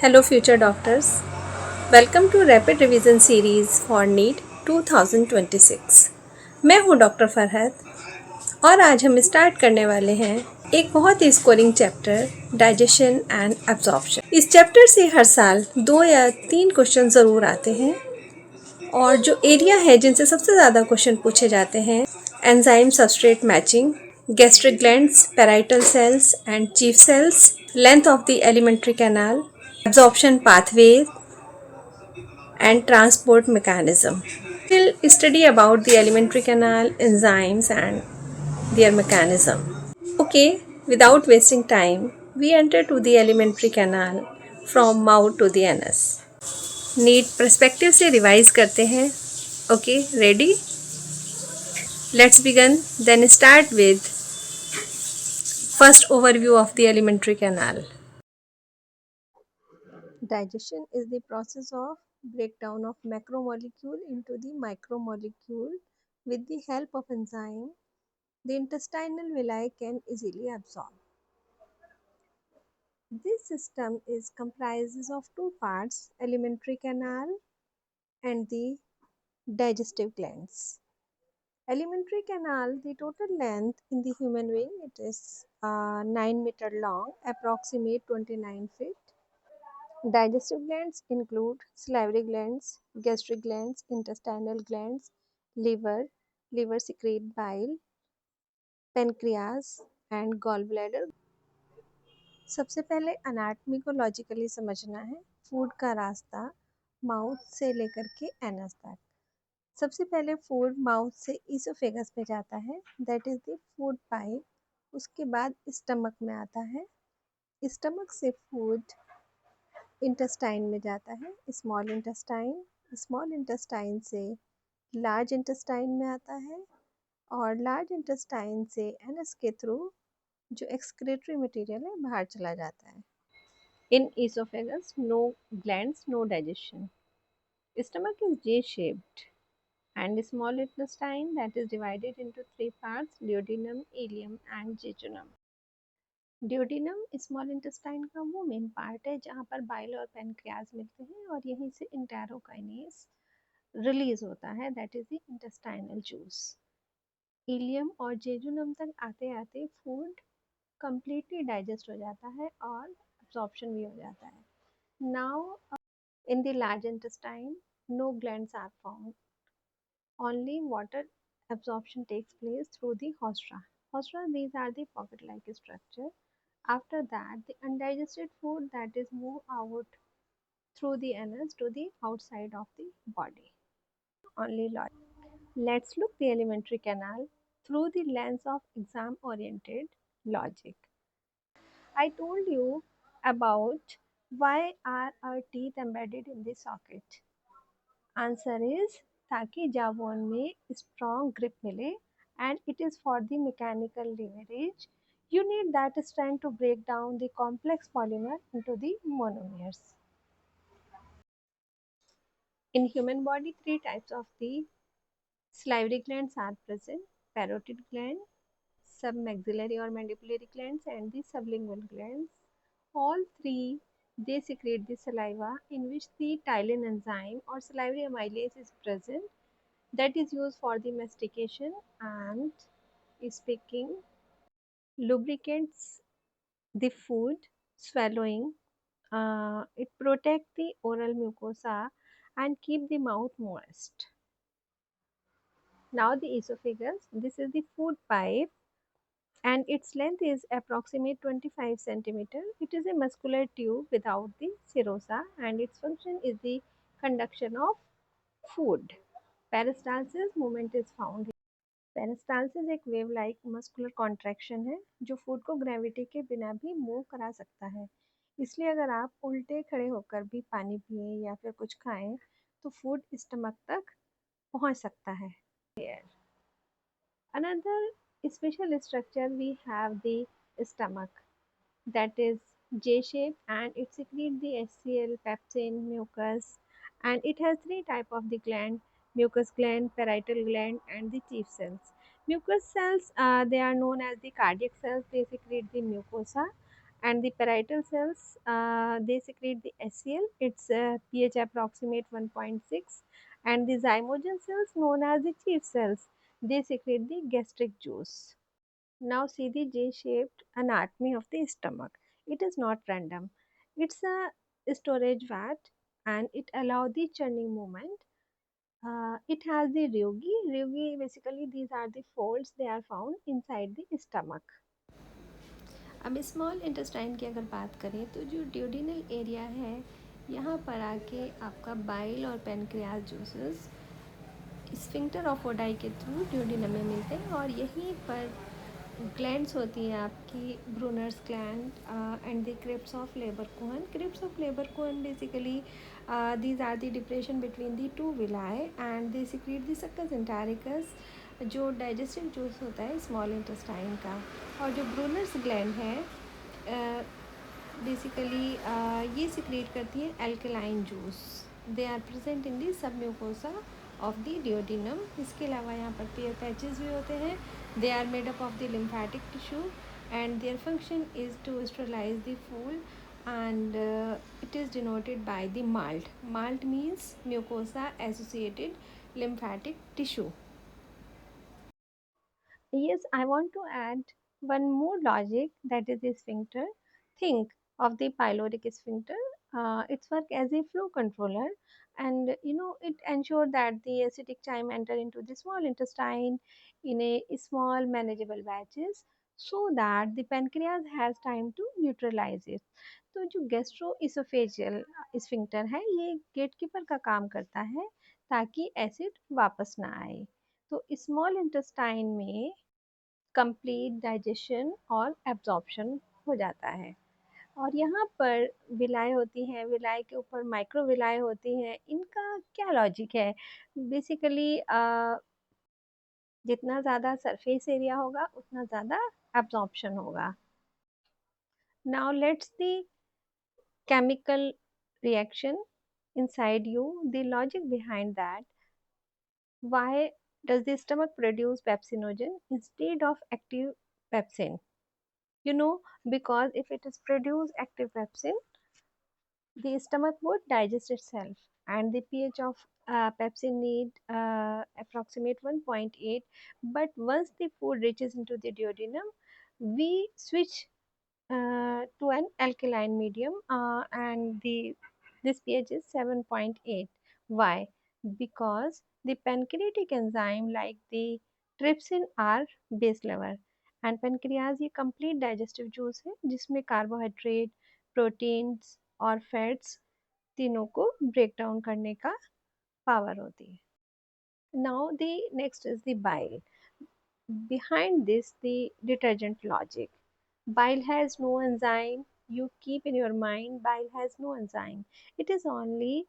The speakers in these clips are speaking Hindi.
Hello future doctors. Welcome to Rapid Revision Series for NEET 2026. मैं हूं डॉक्टर फरहत और आज हम स्टार्ट करने वाले हैं एक बहुत ही scoring chapter digestion and absorption. इस चैप्टर से हर साल 2 या 3 क्वेश्चन ज़रूर आते हैं और जो एरिया है जिनसे सबसे ज़्यादा क्वेश्चन पूछे जाते हैं enzyme substrate matching, gastric glands, parietal cells and chief cells, length of the alimentary canal, absorption pathway and transport mechanism. We'll study about the alimentary canal, enzymes and their mechanism. Okay, without wasting time, we enter to the alimentary canal from mouth to the anus. NEET perspective से रिवाइज करते हैं. Okay, ready? Let's begin. Then start with first overview of the alimentary canal. Digestion is the process of breakdown of macromolecule into the micromolecule with the help of enzyme. The intestinal villi can easily absorb. This system is comprises of two parts, alimentary canal and the digestive glands. Alimentary canal, the total length in the human being, it is 9 meter long, approximate 29 feet. Digestive glands include salivary glands, gastric glands, intestinal glands, liver, liver secrete bile, pancreas and gallbladder. सबसे पहले अनाटमी को लॉजिकली समझना है. फूड का रास्ता माउथ से लेकर के एनस तक. सबसे पहले फूड माउथ से ईसोफेगस में जाता है, that is the food pipe. उसके बाद स्टमक में आता है. स्टमक से फूड इंटेस्टाइन में जाता है, स्मॉल इंटेस्टाइन. स्मॉल इंटेस्टाइन से लार्ज इंटेस्टाइन में आता है और लार्ज इंटेस्टाइन से एनस के थ्रू जो एक्सक्रीटरी मटेरियल है बाहर चला जाता है. In oesophagus no glands, no digestion. Stomach is J shaped and small intestine that is divided into three parts, duodenum, ileum and jejunum. Duodenum small intestine का वो मेन पार्ट है जहाँ पर बाइल और पेनक्रियाज मिलते हैं और यहीं से इंटेरोकाइनेस रिलीज होता है, that is the intestinal juice. Ileum और जेजुनम तक आते आते फूड completely डाइजेस्ट हो जाता है और absorption भी हो जाता है. Now in the large intestine no glands are found, only water absorption takes place through the haustra. Haustra, these are the pocket like structure. After that the undigested food that is moved out through the anus to the outside of the body. Only logic. Let's look the alimentary canal through the lens of exam oriented logic. I told you about why are our teeth embedded in the socket. Answer is ताकि जावोन में strong grip मिले and it is for the mechanical leverage. You need that strength to break down the complex polymer into the monomers. In human body, three types of the salivary glands are present: parotid gland, submaxillary or mandibulary glands, and the sublingual glands. All three they secrete the saliva in which the ptyalin enzyme or salivary amylase is present, that is used for the mastication and speaking, lubricates the food, swallowing. It protects the oral mucosa and keep the mouth moist. Now the esophagus, this is the food pipe and its length is approximate 25 centimeter. It is a muscular tube without the serosa and its function is the conduction of food. Peristalsis movement is found. Peristalsis एक वेव लाइक मस्कुलर कॉन्ट्रैक्शन है जो फूड को ग्रेविटी के बिना भी मूव करा सकता है. इसलिए अगर आप उल्टे खड़े होकर भी पानी पिए या फिर कुछ खाएं तो फूड स्टमक तक पहुंच सकता है. Another special structure we have the stomach, that is J shape and it secretes the HCl, pepsin, mucus, and it has three type of the gland: mucus gland, parietal gland and the chief cells. Mucus cells, they are known as the cardiac cells, they secrete the mucosa, And the parietal cells, they secrete the HCl, its pH approximate 1.6, and the zymogen cells known as the chief cells, they secrete the gastric juice. Now see the J-shaped anatomy of the stomach. It is not random. It's a storage vat and it allows the churning movement. It has the ryugi. Ryugi basically these are the folds they are found inside the stomach. अब स्मॉल इंटेस्टाइन की अगर बात करें तो जो ड्यूडिनल एरिया है यहाँ पर आके आपका बाइल और pancreas juices sphincter of Oddi के थ्रू ड्यूडिनम में मिलते हैं और यहीं पर ग्लैंड्स होती हैं आपकी Brunner's gland and the crypts of Lieberkuhn. Crypts of Lieberkuhn basically these are the depression between the two villi and they secrete the succus entericus जो डाइजेस्टिव जूस होता है स्मॉल इंटेस्टाइन का. और जो ब्रूनर्स ग्लैंड है बेसिकली ये सिक्रिएट करती है alkaline juice. They are present in the submucosa of the duodenum. इसके अलावा यहाँ पर पेयर पैचेस भी होते हैं. They are made up of the lymphatic tissue and their function is to sterilize the food and it is denoted by the malt. Malt means mucosa associated lymphatic tissue. Yes, I want to add one more logic, that is the sphincter. Think of the pyloric sphincter. Its work as a flow controller, and it ensures that the acidic chyme enter into the small intestine in a small manageable batches, so that the pancreas has time to neutralize it. तो जो गैस्ट्रोइसोफेजियल स्फिंक्टर है ये गेटकीपर का काम करता है ताकि एसिड वापस ना आए. तो स्मॉल इंटेस्टाइन में कंप्लीट डाइजेशन और एब्जॉर्प्शन हो जाता है. और यहाँ पर विलाय होती हैं, विलाय के ऊपर माइक्रो विलाय होती हैं. इनका क्या लॉजिक है? बेसिकली जितना ज़्यादा सरफेस एरिया होगा उतना ज़्यादा एब्जॉर्प्शन होगा. Now let's the chemical reaction inside you, the logic behind that. Why does the stomach produce pepsinogen instead of active pepsin? Because if it is produced active pepsin, the stomach would digest itself and the pH of pepsin need approximate 1.8. But once the food reaches into the duodenum, we switch to an alkaline medium and the this pH is 7.8. Why? Because the pancreatic enzyme like the trypsin are base level and pancreas ये complete digestive juice है जिसमें carbohydrate, proteins और fats तीनों को break down करने का power होती है. Now the next is the bile. Behind this, the detergent logic. Bile has no enzyme. You keep in your mind, bile has no enzyme. It is only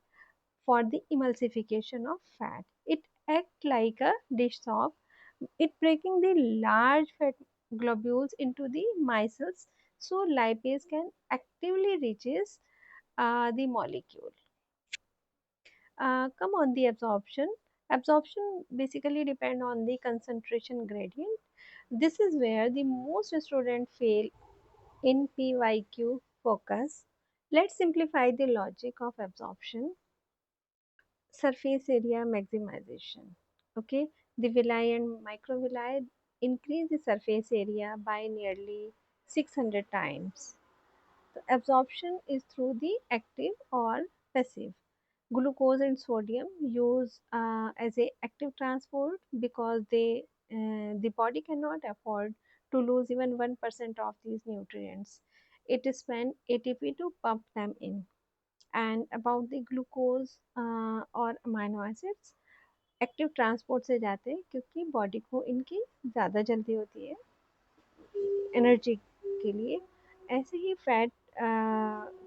for the emulsification of fat. It acts like a dish soap. It breaking the large fat globules into the micelles so lipase can actively reaches the molecule. Come on the absorption. Absorption basically depend on the concentration gradient. This is where the most students fail in PYQ focus. Let's simplify the logic of absorption. Surface area maximization. Okay, the villi and microvilli increase the surface area by nearly 600 times. The absorption is through the active or passive. Glucose and sodium use as a active transport because the body cannot afford to lose even 1% of these nutrients. It spends ATP to pump them in. And about the glucose और amino acids एक्टिव ट्रांसपोर्ट से जाते हैं क्योंकि बॉडी को इनकी ज़्यादा जल्दी होती है एनर्जी के लिए. ऐसे ही फैट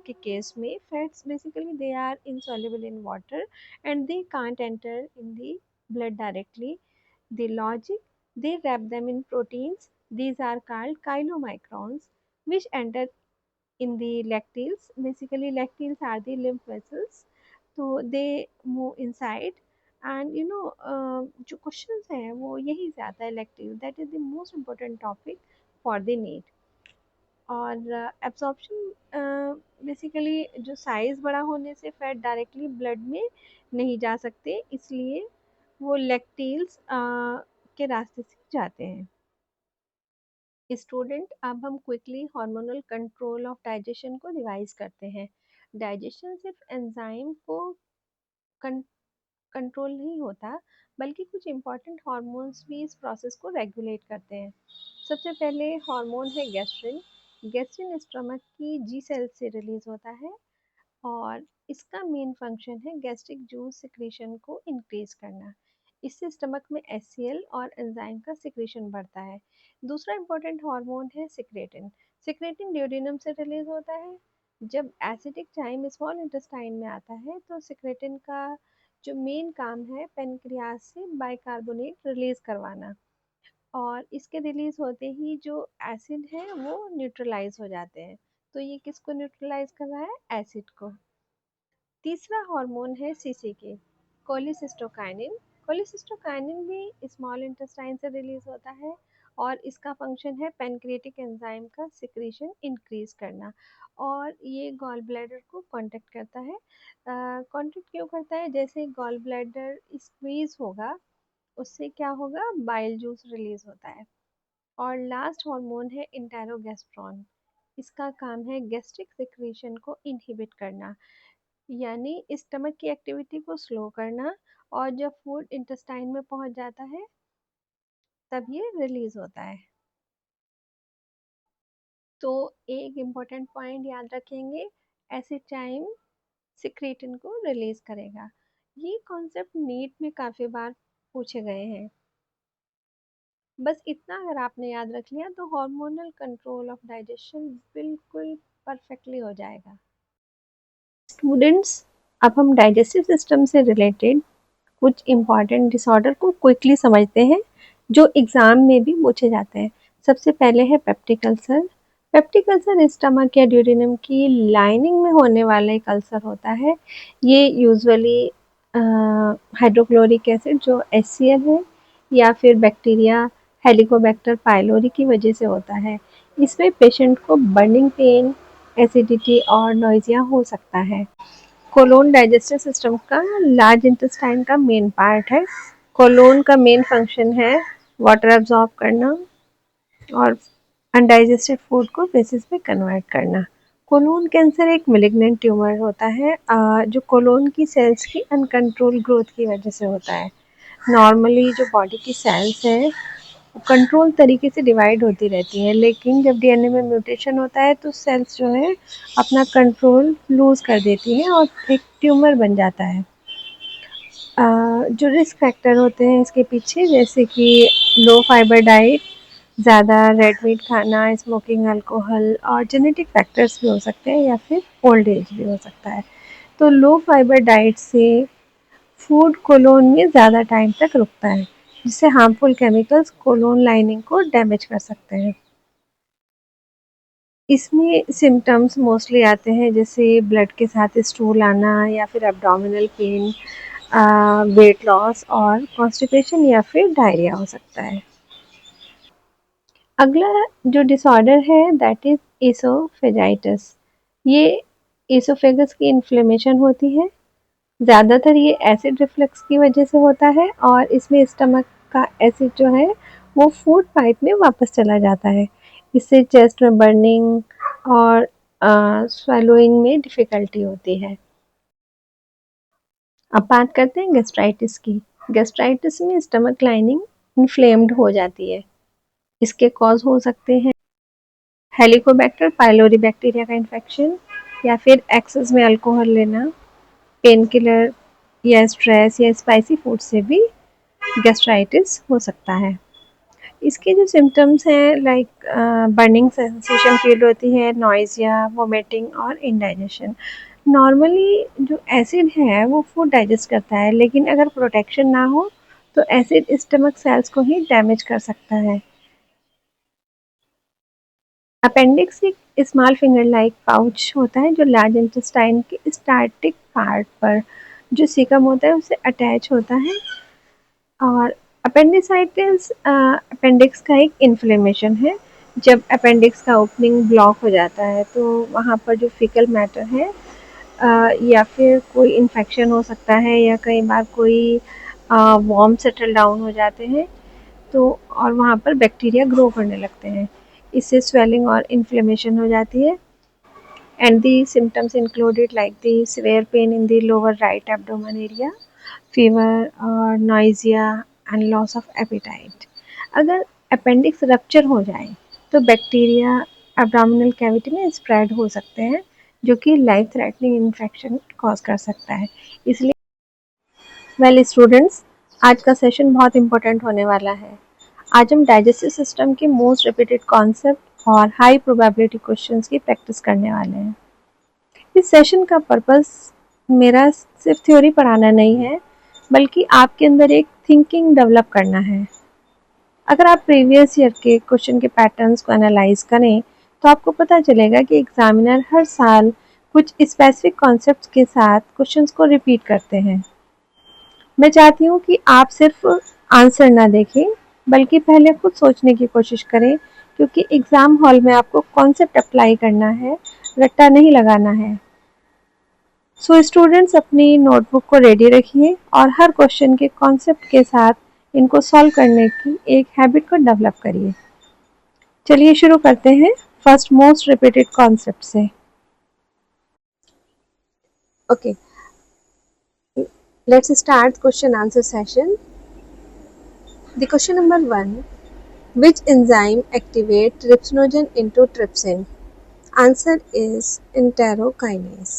के केस में fats basically they are insoluble in water and they can't enter in the blood directly. The logic, they wrap them in proteins. These are called chylomicrons which enter in the lacteals. Basically lacteals are the lymph vessels, so they move inside. And जो क्वेश्चंस हैं वो यही से आता है lacteal, that is the most important topic for the need. और एब्जॉर्प्शन बेसिकली जो साइज़ बड़ा होने से फैट डायरेक्टली ब्लड में नहीं जा सकते, इसलिए वो लेक्टिल्स के रास्ते से जाते हैं। स्टूडेंट, अब हम quickly hormonal control of digestion को रिवाइज करते हैं। डाइजेशन सिर्फ एंजाइम को कंट्रोल नहीं होता, बल्कि कुछ इंपॉर्टेंट हार्मोन्स भी इस प्रोसेस को रेगुलेट करते हैं। सबसे पहले हार्मोन है गैस्ट्रिन। गैस्ट्रिन स्टमक की जी सेल से रिलीज होता है और इसका मेन फंक्शन है गैस्ट्रिक जूस सिक्रीशन को इंक्रीज करना। इससे स्टमक में एचसीएल और एंजाइम का सिक्रीशन बढ़ता है। दूसरा इंपॉर्टेंट हार्मोन है सिक्रेटिन। सिक्रेटिन ड्यूडेनम से रिलीज होता है। जब एसिडिक टाइम स्मॉल इंटेस्टाइन में आता है तो सिक्रेटिन का जो मेन काम है पेनक्रियाज से बाइकार्बोनेट रिलीज करवाना, और इसके रिलीज होते ही जो एसिड है वो न्यूट्रलाइज हो जाते हैं। तो ये किसको न्यूट्रलाइज कर रहा है? एसिड को। तीसरा हार्मोन है सीसीके, कोलिसिस्टोकाइनिन। कोलिसिस्टोकाइनिन भी स्मॉल इंटेस्टाइन से रिलीज होता है और इसका फंक्शन है पैनक्रियाटिक एंजाइम का सिक्रीशन इंक्रीज करना, और ये गॉल ब्लैडर को कांटेक्ट करता है। कांटेक्ट क्यों करता है? जैसे गॉल ब्लैडर स्क्वीज होगा, उससे क्या होगा? बाइल जूस रिलीज होता है। और लास्ट हार्मोन है इंटेरोगेस्ट्रॉन। इसका काम है गैस्ट्रिक सिक्रीशन को इनहिबिट करना, यानी स्टमक की एक्टिविटी को स्लो करना, और जब फूड इंटेस्टाइन में पहुंच जाता है तब ये रिलीज होता है। तो एक इम्पॉर्टेंट पॉइंट याद रखेंगे, एसिड टाइम सिक्रेटिन को रिलीज करेगा। ये कॉन्सेप्ट नीट में काफ़ी बार पूछे गए हैं। बस इतना अगर आपने याद रख लिया तो हार्मोनल कंट्रोल ऑफ डाइजेशन बिल्कुल परफेक्टली हो जाएगा। स्टूडेंट्स, अब हम डाइजेस्टिव सिस्टम से रिलेटेड कुछ इम्पॉर्टेंट डिसऑर्डर को क्विकली समझते हैं जो एग्ज़ाम में भी पूछे जाते हैं। सबसे पहले है peptic ulcer. Peptic ulcer stomach या ड्यूडेनम की लाइनिंग में होने वाला एक अल्सर होता है। ये यूजुअली हाइड्रोक्लोरिक एसिड जो HCl है या फिर बैक्टीरिया हेलिकोबैक्टर पाइलोरी की वजह से होता है। इसमें पेशेंट को बर्निंग पेन, एसिडिटी और नोइजिया हो सकता है। कोलोन डाइजेस्टिव सिस्टम का लार्ज इंटेस्टाइन का मेन पार्ट है। कोलोन का मेन फंक्शन है वाटर एब्जॉर्ब करना और अनडाइजेस्टेड फूड को फेसिस में कन्वर्ट करना। कोलोन कैंसर एक मेलिग्नेंट ट्यूमर होता है जो कोलोन की सेल्स की अनकंट्रोल ग्रोथ की वजह से होता है। नॉर्मली जो बॉडी की सेल्स है कंट्रोल तरीके से डिवाइड होती रहती है, लेकिन जब डीएनए में म्यूटेशन होता है तो सेल्स जो है अपना कंट्रोल लूज कर देती हैं और एक ट्यूमर बन जाता है। जो रिस्क फैक्टर होते हैं इसके पीछे, जैसे कि लो फाइबर डाइट, ज़्यादा रेड मीट खाना, स्मोकिंग, अल्कोहल और जेनेटिक फैक्टर्स भी हो सकते हैं या फिर ओल्ड एज भी हो सकता है। तो लो फाइबर डाइट से फूड कोलोन में ज़्यादा टाइम तक रुकता है, जिससे हार्मफुल केमिकल्स कोलोन लाइनिंग को डैमेज कर सकते हैं। इसमें सिम्टम्स मोस्टली आते हैं जैसे ब्लड के साथ स्टूल आना या फिर एब्डोमिनल पेन, वेट लॉस और कॉन्स्टिपेशन या फिर डायरिया हो सकता है। अगला जो डिसऑर्डर है दैट इज एसोफेजाइटिस। ये एसोफेगस की इन्फ्लेमेशन होती है। ज़्यादातर ये एसिड रिफ्लक्स की वजह से होता है और इसमें स्टमक का एसिड जो है वो फूड पाइप में वापस चला जाता है। इससे चेस्ट में बर्निंग और स्वेलोइंग में डिफ़िकल्टी होती है। अब बात करते हैं गैस्ट्राइटिस की। गैस्ट्राइटिस में स्टमक लाइनिंग इन्फ्लेम्ड हो जाती है। इसके कॉज हो सकते हैं हेलिकोबैक्टर पाइलोरी बैक्टीरिया का इन्फेक्शन, या फिर एक्सेस में अल्कोहल लेना, पेन किलर या स्ट्रेस या स्पाइसी फूड से भी गैस्ट्राइटिस हो सकता है। इसके जो सिम्टम्स हैं लाइक बर्निंग सेंसेशन फील होती है, नॉइज़िया, वोमिटिंग और इंडाइजेशन। नॉर्मली जो एसिड है वो फूड डाइजेस्ट करता है, लेकिन अगर प्रोटेक्शन ना हो तो एसिड स्टमक सेल्स को ही डैमेज कर सकता है। अपेंडिक्स एक स्मॉल फिंगर लाइक पाउच होता है जो लार्ज इंटेस्टाइन के स्टार्टिक पार्ट पर जो सीकम होता है उससे अटैच होता है। और अपेंडिसाइटिस अपेंडिक्स का एक इन्फ्लेमेशन है जब अपेंडिक्स का ओपनिंग ब्लॉक हो जाता है तो वहाँ पर जो फीकल मैटर है या फिर कोई इन्फेक्शन हो सकता है या कई बार कोई वॉर्म सेटल डाउन हो जाते हैं तो और वहाँ पर बैक्टीरिया ग्रो करने लगते हैं। इससे स्वेलिंग और इन्फ्लेमेशन हो जाती है and the symptoms included like the severe pain in the lower right abdomen area, fever और nausea and loss of appetite. अगर अपेंडिक्स रप्चर हो जाए तो बैक्टीरिया एब्डोमिनल कैविटी में स्प्रेड हो सकते हैं जो कि लाइफ थ्रेटनिंग इन्फेक्शन कॉज कर सकता है। इसलिए वेल स्टूडेंट्स, आज का सेशन बहुत इम्पोर्टेंट होने वाला है। आज हम डाइजेस्टिव सिस्टम के मोस्ट रिपीटेड कॉन्सेप्ट और हाई प्रोबेबिलिटी क्वेश्चंस की प्रैक्टिस करने वाले हैं। इस सेशन का पर्पस मेरा सिर्फ थ्योरी पढ़ाना नहीं है, बल्कि आपके अंदर एक थिंकिंग डेवलप करना है। अगर आप प्रीवियस ईयर के क्वेश्चन के पैटर्न्स को एनालाइज करें तो आपको पता चलेगा कि एग्जामिनर हर साल कुछ स्पेसिफिक कॉन्सेप्ट्स के साथ क्वेश्चंस को रिपीट करते हैं। मैं चाहती हूँ कि आप सिर्फ आंसर ना देखें, बल्कि पहले खुद सोचने की कोशिश करें, क्योंकि एग्जाम हॉल में आपको कॉन्सेप्ट अप्लाई करना है, रट्टा नहीं लगाना है। सो स्टूडेंट्स अपनी नोटबुक को रेडी रखिए और हर क्वेश्चन के कॉन्सेप्ट के साथ इनको सॉल्व करने की एक हैबिट को डेवलप करिए। चलिए शुरू करते हैं फर्स्ट मोस्ट रिपीटेड कॉन्सेप्ट से। Okay, let's start question answer session. The question number 1, which enzyme activate trypsinogen into trypsin? Answer is enterokinase.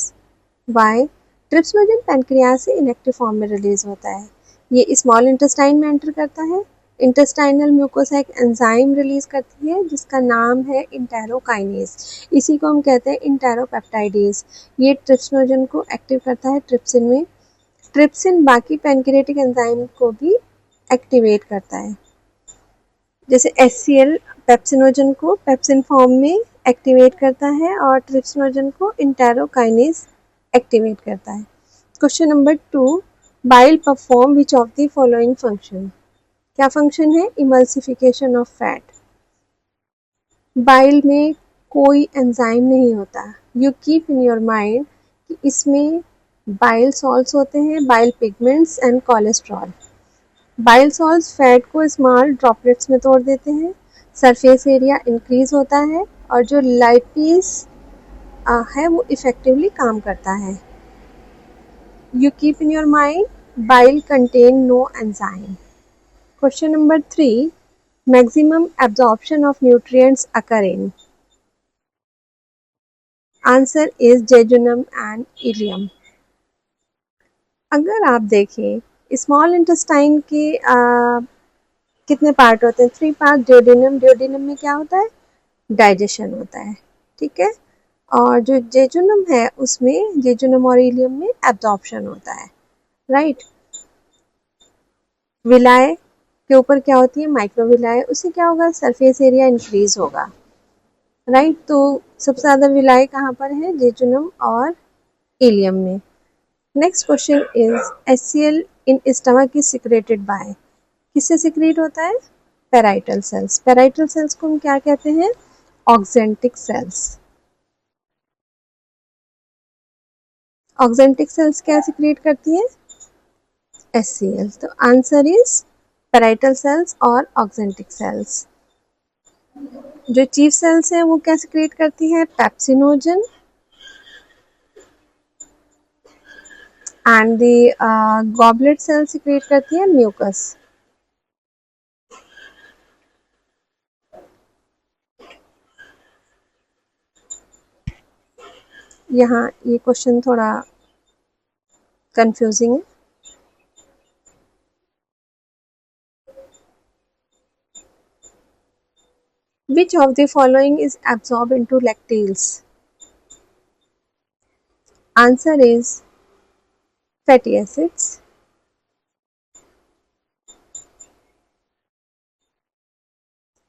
Why? Trypsinogen pancreas से इनएक्टिव फॉर्म में रिलीज होता है। ये स्मॉल इंटेस्टाइन में एंटर करता है। इंटेस्टाइनल म्यूकोसा एक एंजाइम रिलीज करती है जिसका नाम है इंटेरोकाइनेज। इसी को हम कहते हैं इंटेरोपेप्टाइडेज। ये ट्रिप्सिनोजन को एक्टिव करता है ट्रिप्सिन में। ट्रिप्सिन बाकी पैनक्रियाटिक एंजाइम को भी एक्टिवेट करता है। जैसे HCl पेप्सिनोजन को पेप्सिन फॉर्म में एक्टिवेट करता है और ट्रिप्सिनोजन को इंटेरोकाइनेज एक्टिवेट करता है। Question number 2, bile perform which of the following function? क्या फंक्शन है? Emulsification of fat. बाइल में कोई एंजाइम नहीं होता। You keep in your mind कि इसमें बाइल सॉल्ट्स होते हैं, bile pigments and cholesterol. Bile salts fat को स्मॉल ड्रॉपलेट्स में तोड़ देते हैं, सरफेस एरिया इंक्रीज होता है और जो लाइपेज है वो इफेक्टिवली काम करता है। You keep in your mind, bile contain no enzyme. Question number 3, maximum absorption of nutrients occur in? Answer is jejunum and ileum. अगर आप देखें स्मॉल इंटेस्टाइन के कितने पार्ट होते हैं? 3 पार्ट। ड्यूडेनम में क्या होता है? डाइजेशन होता है, ठीक है। और जो जेजुनम है उसमें जेजुनम और इलियम में एब्जॉर्प्शन होता है, राइट। विलाय के ऊपर क्या होती है? माइक्रोविलाय। उससे क्या होगा? सरफेस एरिया इंक्रीज होगा, राइट। तो सबसे ज़्यादा विलाय कहाँ पर है? जेजुनम और इलियम में। Next question is HCl in stomach is secreted by? किससे सिक्रेट होता है? Parietal cells. पेराइटल सेल्स को हम क्या कहते हैं? Oxyntic cells. ऑक्जेंटिक सेल्स क्या सिक्रेट करती है? HCl। तो आंसर इज पेराइटल सेल्स और ऑक्जेंटिक सेल्स। जो चीफ सेल्स हैं वो क्या सिक्रेट करती है? Pepsinogen and the goblet cell secrete करती है म्यूकस। यहाँ ये क्वेश्चन थोड़ा कंफ्यूजिंग है। Which of the following is absorbed into lacteals? Answer is fatty acids.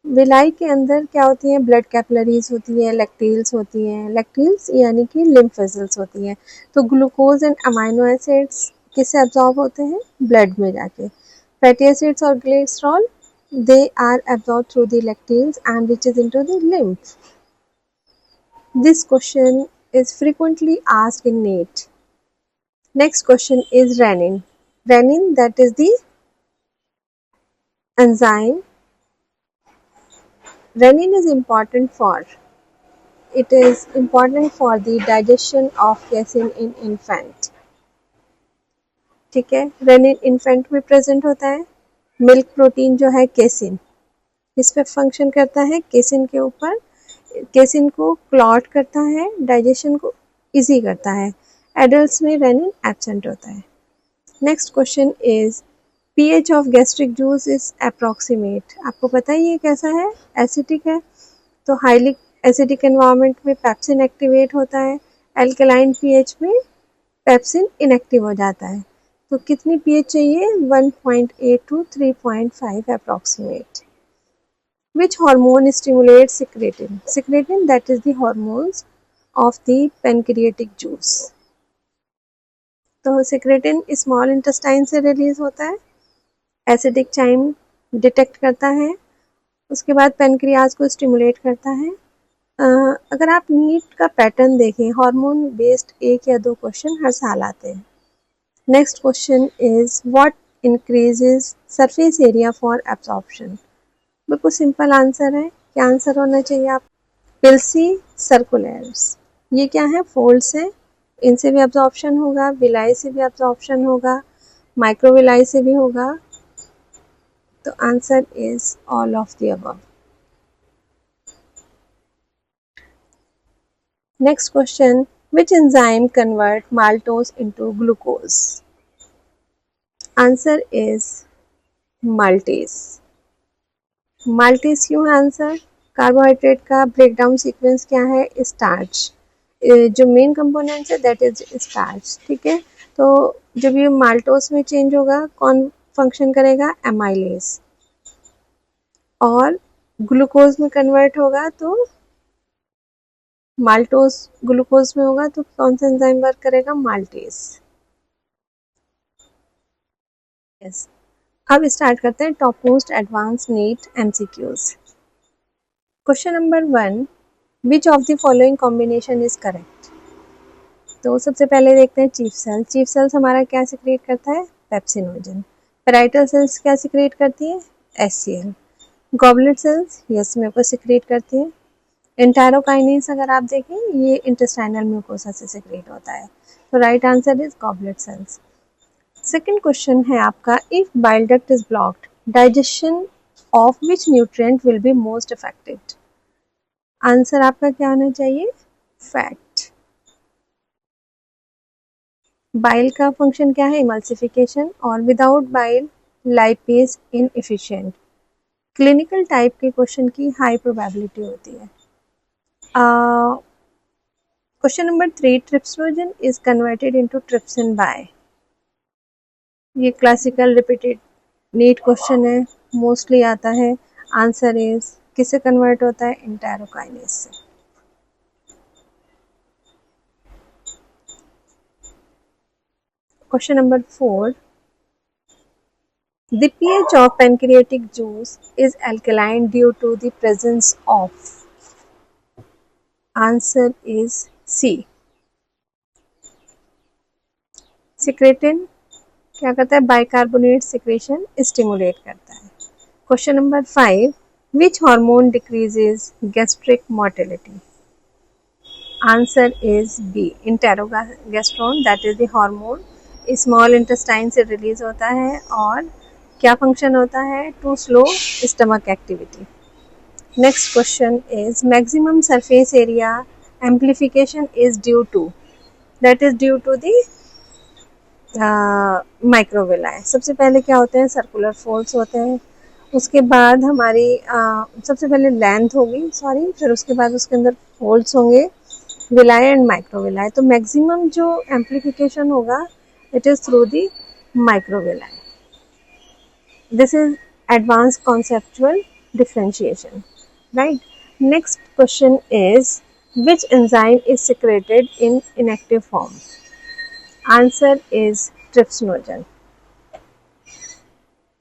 Villi के अंदर क्या होती हैं? ब्लड कैपिलरीज होती हैं, लैक्टील्स होती हैं। लैक्टील्स यानी कि लिम्फ वेसल्स होती हैं। तो ग्लूकोज एंड अमाइनो एसिड्स किससे एब्जॉर्ब होते हैं? ब्लड में जाके। फैटी एसिड्स और cholesterol They are absorbed through the lacteals and reaches into the lymph. This question is frequently asked in NEET. Next question is renin. Renin, that is the enzyme. Renin is important for It is important for the digestion of casein in infant. ठीक है, रेनिन इन्फेंट में प्रेजेंट होता है. मिल्क प्रोटीन जो है केसिन, इस पे फंक्शन करता है केसिन के ऊपर. केसिन को क्लॉट करता है, डाइजेशन को इजी करता है. एडल्ट्स में रेनिन एब्सेंट होता है. Next question is pH of gastric juice is approximate. आपको पता है ये कैसा है? एसिडिक है. तो हाईली एसिडिक एनवायरनमेंट में पेप्सिन एक्टिवेट होता है. एल्कलाइन पीएच में पेप्सिन इनएक्टिव हो जाता है. तो कितनी पीएच चाहिए? 1.8 to 3.5 approximate. Which hormone stimulates secretin? Secretin, that is the hormones of the pancreatic juice. तो secretin स्मॉल इंटेस्टाइन से रिलीज होता है. एसिडिक चाइम डिटेक्ट करता है, उसके बाद पेनक्रियाज को स्टिमुलेट करता है. अगर आप नीट का पैटर्न देखें, हार्मोन बेस्ड 1 या 2 क्वेश्चन हर साल आते हैं. Next question is what increases surface area for absorption. बिल्कुल सिंपल आंसर है. क्या आंसर होना चाहिए आप? पिल्सी सर्कुलर्स. ये क्या है? फोल्ड्स हैं. इनसे भी एब्जॉर्प्शन होगा, विलाई से भी एब्जॉर्प्शन होगा, माइक्रोविलाई से भी होगा. तो answer is all of the above. Next question, which enzyme convert maltose into glucose? Answer is maltase. maltase क्यों आंसर? कार्बोहाइड्रेट का ब्रेकडाउन सीक्वेंस क्या है? स्टार्च. जो मेन कंपोनेंट्स है दैट इज स्टार्च. ठीक है, तो जब ये माल्टोस में चेंज होगा, कौन फंक्शन करेगा? एमाइलेज. और ग्लूकोज में कन्वर्ट होगा तो माल्टोज ग्लूकोज में होगा, तो कौन सा एंजाइम वर्क करेगा? माल्टेज. यस. अब स्टार्ट करते हैं top most advance NEET MCQs. Question number 1, which of the following combination is correct? तो सबसे पहले देखते हैं चीफ सेल. चीफ सेल्स हमारा क्या सिक्रिएट करता है? पेप्सिनोजन. पेराइटल सेल्स क्या सिक्रिएट करती है? HCL. Goblet cells yes mucus secrete करती है. एंटेरोकाइनेस अगर आप देखें, ये इंटेस्टाइनल म्यूकोसा से सिक्रेट होता है. तो right answer is goblet cells. Second question है आपका, if bile duct is blocked, digestion of which nutrient will be most affected? Answer आपका क्या होना चाहिए? फैट. बाइल का फंक्शन क्या है? इमल्सिफिकेशन. और without bile lipase inefficient. Clinical type के क्वेश्चन की हाई प्रोबेबिलिटी होती है. Question number 3, trypsinogen is converted into trypsin by. ये क्लासिकल रिपीटेड नीट क्वेश्चन है, मोस्टली आता है. आंसर इज किससे कन्वर्ट होता है? एंटेरोकाइनेस से. Question number 4, the pH of pancreatic juice is alkaline due to the presence of. Answer is C. Secretin क्या करता है? बाइकार्बोनेट सिक्रेशन स्टिमुलेट करता है. Question number 5, which hormone decreases gastric motility? Answer is B, enterogastrone. That is the hormone, small intestine से रिलीज होता है और क्या फंक्शन होता है? To slow stomach activity. Next question is maximum surface area amplification is due to. That is due to the microvilli. सबसे पहले क्या होते हैं? सर्कुलर फोल्ड्स होते हैं. उसके बाद हमारी सबसे पहले लेंथ होगी, फिर उसके बाद उसके अंदर फोल्ड्स होंगे, विलाई एंड माइक्रोविलाई. तो मैक्सिमम जो एम्प्लीफिकेशन होगा it is through the microvilli. This is advance conceptual differentiation, right. Next question is which enzyme is secreted in inactive form? Answer is trypsinogen.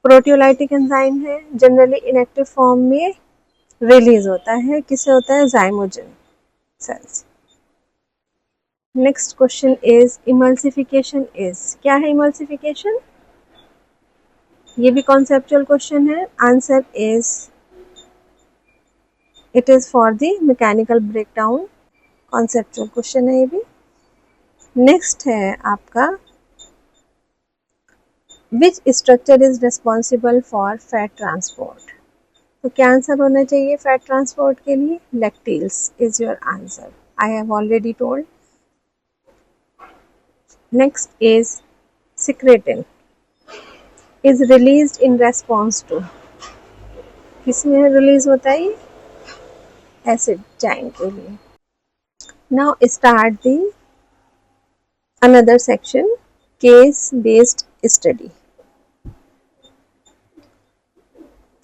Proteolytic enzyme है, जनरली इनएक्टिव फॉर्म में रिलीज होता है, किससे होता है? Zymogen cells. Next question is emulsification is, क्या है इमल्सिफिकेशन? ये भी कॉन्सेप्चुअल क्वेश्चन है। Answer is it is for the mechanical breakdown. Conceptual question है ये भी। नेक्स्ट है आपका which structure is responsible for fat transport. तो क्या आंसर होना चाहिए फैट ट्रांसपोर्ट के लिए? Lacteals is your answer, I have already told. Next is secretin is released in response to, किसमें रिलीज होता है? एसिड जाइन के लिए। Now start the another section, case based study.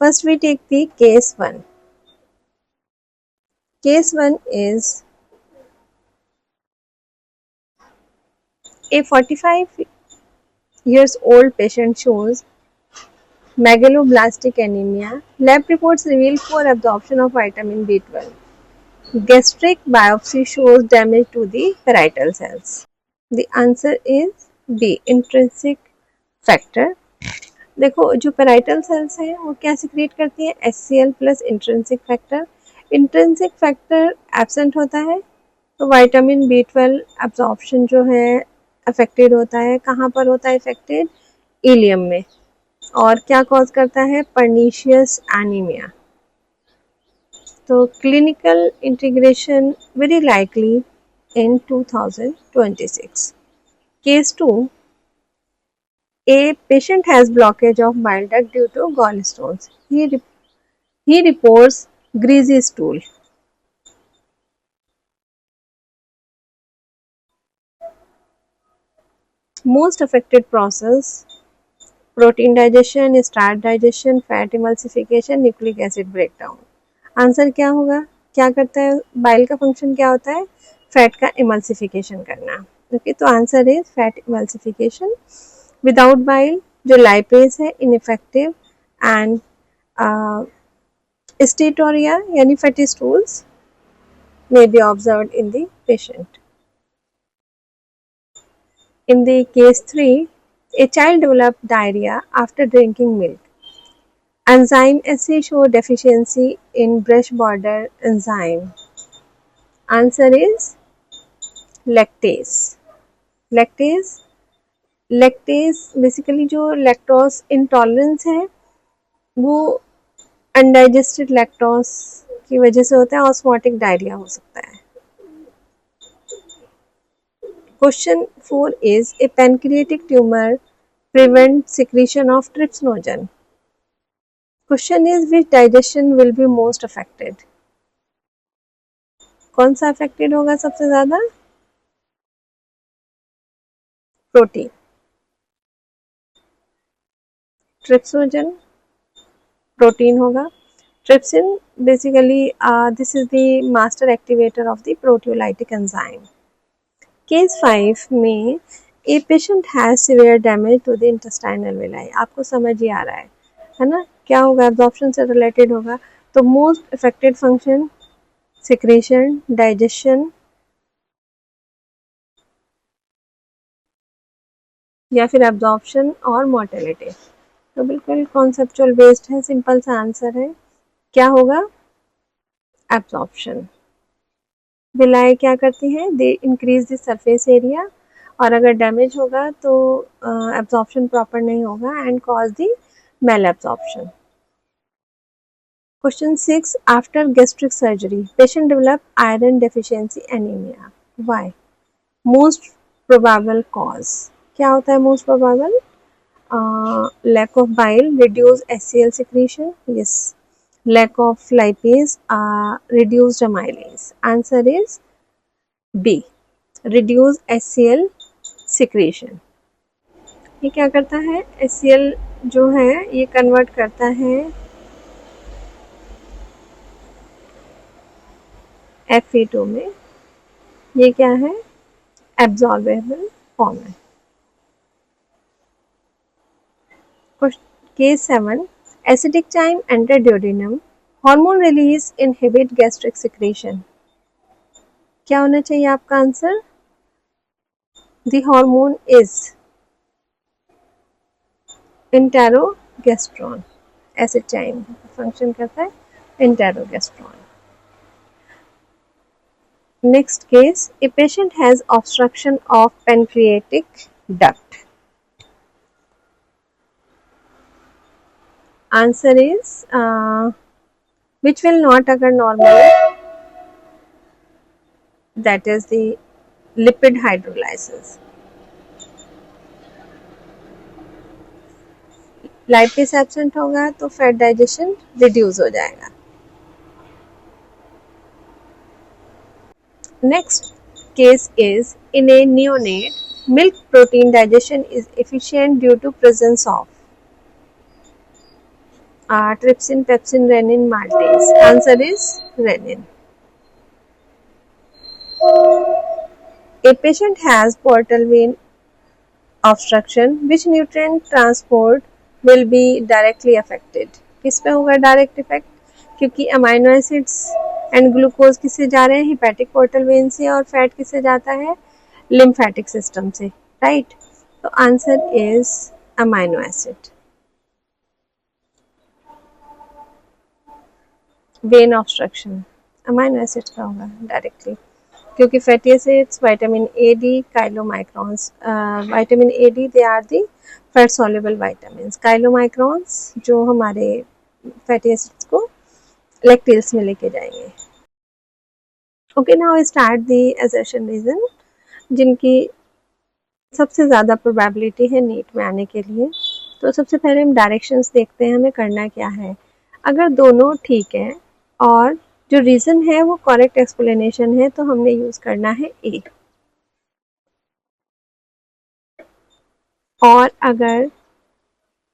First we take the case 1. Case 1 is a 45 years old patient shows megaloblastic anemia. Lab reports reveal poor absorption of vitamin B12. Gastric biopsy shows damage to the parietal cells. The answer is B, intrinsic factor. देखो जो पेराइटल सेल्स हैं वो क्या सिक्रिएट करती है? HCl plus intrinsic factor. Intrinsic factor absent होता है तो विटामिन B12 एब्जॉर्प्शन जो है अफेक्टेड होता है। कहाँ पर होता है अफेक्टेड? इलियम में। और क्या कॉज करता है? Pernicious anaemia. तो clinical integration very likely in 2026. Case 2, a patient has blockage of bile duct due to gallstones. He reports greasy stool. Most affected process: protein digestion, starch digestion, fat emulsification, nucleic acid breakdown. Answer क्या होगा? क्या करता है बाइल का फंक्शन? क्या होता है? फैट का इमल्सिफिकेशन करना। ओके, तो answer is fat emulsification. Without bile जो लाइपेज है इनइफेक्टिव एंड स्टेटोरिया यानी fatty stools may be observed in the patient. In the case 3, a child developed diarrhea after drinking milk. Enzyme assay show deficiency in brush border enzyme. Answer is lactase. Lactase basically जो लैक्टोज इंटॉलरेंस है वो अनडाइजेस्टेड लैक्टोज की वजह से होता है। ऑस्मोटिक डायरिया हो सकता है। Question 4 is a pancreatic tumor prevent secretion of trypsinogen. Question is which digestion will be most affected? कौन सा affected होगा सबसे ज़्यादा? प्रोटीन। ट्रिप्सोजन प्रोटीन होगा। Trypsin basically this is the master activator of the proteolytic enzyme. Case 5 में a patient has severe damage to the intestinal villi. आपको समझ ही आ रहा है ना? क्या होगा? एब्जॉर्प्शन से रिलेटेड होगा। तो most affected function secretion, digestion या फिर एब्जॉर्प्शन और मोर्टेलिटी। तो बिल्कुल कॉन्सेप्चुअल बेस्ड है, सिंपल सा आंसर है। क्या होगा? एब्जॉर्प्शन। विलाई क्या करती हैं? They increase the surface area और अगर डैमेज होगा तो एब्जॉर्प्शन प्रॉपर नहीं होगा and cause the malabsorption. Question 6. After gastric surgery, patient develop iron deficiency anemia. Why? Most probable cause. क्या होता है most probable? Lack of bile, reduced HCl secretion. Yes. Lack of lipase, reduced amylase. Answer is B. Reduced HCl secretion. ये क्या करता है? HCl जो है ये कन्वर्ट करता है Fe2 में। ये क्या है? एब्जॉर्बेबल फॉर्म है। Case 7. Acidic chyme enter duodenum. Hormone release inhibit gastric secretion. क्या होना चाहिए आपका answer? The hormone is enterogastrone. Acid chyme function करता है enterogastrone. Next case. A patient has obstruction of pancreatic duct. Answer is which will not occur normally, that is the lipid hydrolysis. Lipase absent होगा तो फैट डाइजेशन रिड्यूस हो जाएगा. Next case is in a neonate milk protein digestion is efficient due to presence of trypsin, pepsin, renin, maltase. Answer is renin. A patient has portal vein obstruction. Which nutrient transport will be directly affected? किस पे होगा डायरेक्ट इफेक्ट? क्योंकि अमाइनो एसिड्स एंड ग्लूकोज किससे जा रहे हैं? हिपैटिक पोर्टल वेन से. और फैट किससे जाता है? लिम्फेटिक सिस्टम से. राइट. तो answer is amino acid. When obstruction amino acid का होगा डायरेक्टली, क्योंकि fatty acids, vitamin A D, chylomicrons. Vitamin A D they are the fat soluble vitamins. Chylomicrons जो हमारे फैटी एसिड्स को लैक्टेल्स में लेके जाएंगे. Okay, now start the assertion reason जिनकी सबसे ज़्यादा प्रोबेबिलिटी है नीट में आने के लिए. तो सबसे पहले हम डायरेक्शंस देखते हैं हमें करना क्या है. अगर दोनों ठीक है और जो रीज़न है वो करेक्ट एक्सप्लेनेशन है तो हमने यूज़ करना है ए. और अगर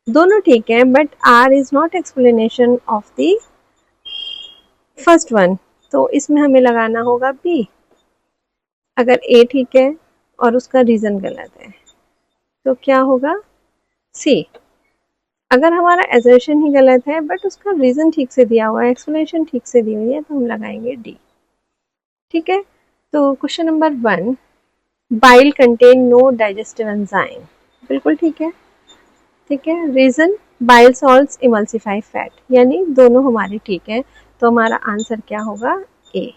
दोनों ठीक है but R is not explanation of the first one, तो इसमें हमें लगाना होगा बी. अगर ए ठीक है और उसका रीज़न गलत है तो क्या होगा? सी. अगर हमारा एजर्शन ही गलत है बट उसका रीज़न ठीक से दिया हुआ है, एक्सप्लेनेशन ठीक से दी हुई है, तो हम लगाएंगे डी. ठीक है. तो question number 1, bile contain no digestive enzyme. बिल्कुल ठीक है. ठीक है. Reason bile salts emulsify fat, यानी दोनों हमारे ठीक है. तो हमारा आंसर क्या होगा? ए.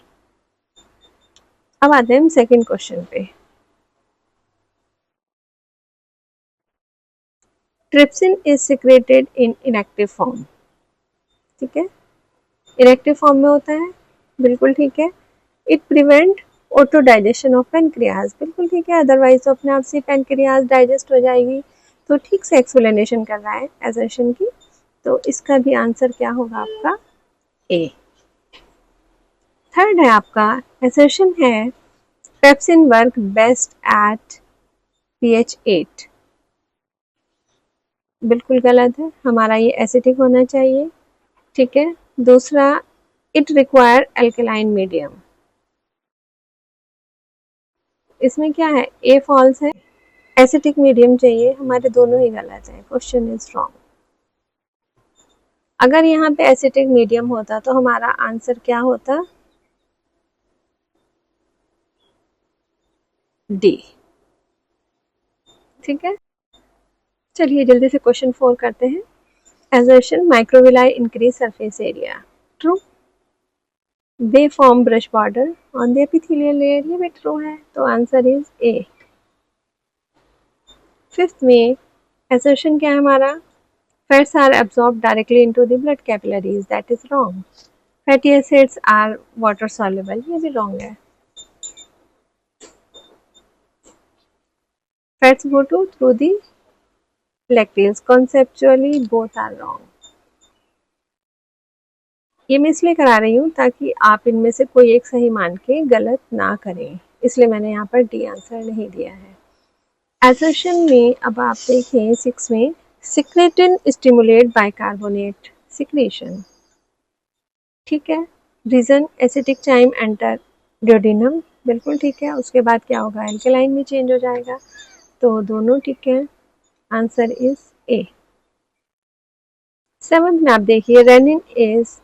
अब आते हैं हम सेकेंड क्वेश्चन पे. Trypsin is secreted in inactive form. ठीक है. इनएक्टिव फॉर्म में होता है. बिल्कुल ठीक है. It prevent auto digestion of pancreas. बिल्कुल ठीक है. अदरवाइज तो अपने आप से पेनक्रियाज डाइजेस्ट हो जाएगी. तो ठीक से एक्सप्लेनेशन कर रहा है एजर्शन की. तो इसका भी आंसर क्या होगा आपका? ए. थर्ड है आपका एसर्शन है pepsin work best at pH 8. बिल्कुल गलत है. हमारा ये एसिडिक होना चाहिए. ठीक है. दूसरा, इट रिक्वायर अल्कलाइन मीडियम. इसमें क्या है? ए फॉल्स है. एसिडिक मीडियम चाहिए. हमारे दोनों ही गलत है. Question is wrong. अगर यहाँ पे एसिडिक मीडियम होता तो हमारा आंसर क्या होता? डी. ठीक है. चलिए जल्दी से क्वेश्चन 4 करते हैं. Assertion microvilli increase surface area. True. They form brush border on the epithelial layer. ये भी ट्रू है. तो आंसर इज ए. फिफ्थ में एसर्शन क्या है हमारा? Fats are absorb directly into the blood capillaries. That is wrong. Fatty acids are water soluble. ये भी रॉन्ग है. Fats go to through the lacteals. Conceptually both are wrong. ये मैं इसलिए करा रही हूँ ताकि आप इनमें से कोई एक सही मान के गलत ना करें, इसलिए मैंने यहाँ पर डी आंसर नहीं दिया है. एसर्शन में अब आप देखें 6 में, सिक्रेटिन स्टिमुलेट बाइकार्बोनेट सिक्रेशन. ठीक है. Reason acidic chyme enter duodenum. बिल्कुल ठीक है. उसके बाद क्या होगा? एल्केलाइन में चेंज हो जाएगा. तो दोनों ठीक है. Answer is A. सेवंथ में आप देखिए renin is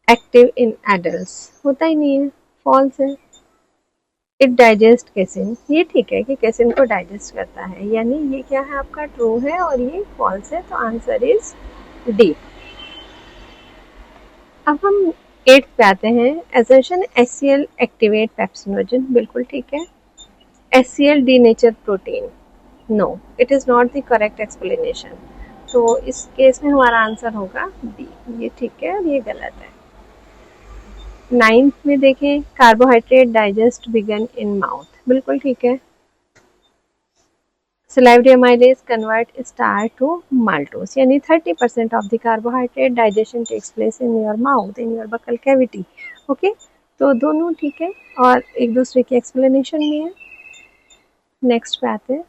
active in adult, होता ही नहीं है, फॉल्स है। इट डाइजेस्ट केसिन, ये ठीक है कि केसिन को डाइजेस्ट करता है, यानी ये क्या है आपका ट्रू है और ये फॉल्स है, तो आंसर इज डी। अब हम 8th पे आते हैं। एजर्शन HCl एक्टिवेट पेप्सिनोजन, बिल्कुल ठीक है। HCl denature protein, no it is not the correct explanation, तो इस केस में हमारा आंसर होगा डी, ये ठीक है और ये गलत है। 9th में देखें carbohydrate digest begin in mouth, बिल्कुल ठीक है। Salivary amylase convert starch to maltose, यानी 30% of the carbohydrate digestion takes place in your mouth, in your buccal cavity. Okay, तो दोनों ठीक है और एक दूसरे की एक्सप्लेनेशन में है। नेक्स्ट पे आते हैं।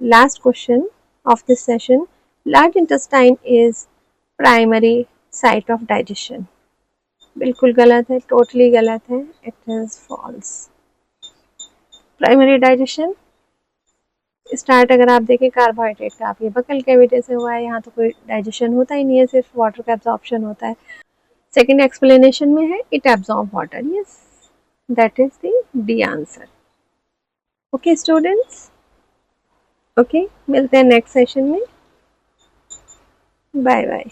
Last question of this session, large intestine is primary site of digestion, बिल्कुल गलत है, टोटली गलत है, it is false. Primary digestion start अगर आप देखें कार्बोहाइड्रेट का, आप ये बकल कैविटी से हुआ है, यहाँ तो कोई डाइजेशन होता ही नहीं है, सिर्फ वाटर का एब्जॉर्प्शन होता है। सेकेंड एक्सप्लेनेशन में है it absorb water, yes that is the D answer. Okay students, okay मिलते हैं नेक्स्ट सेशन में, बाय बाय।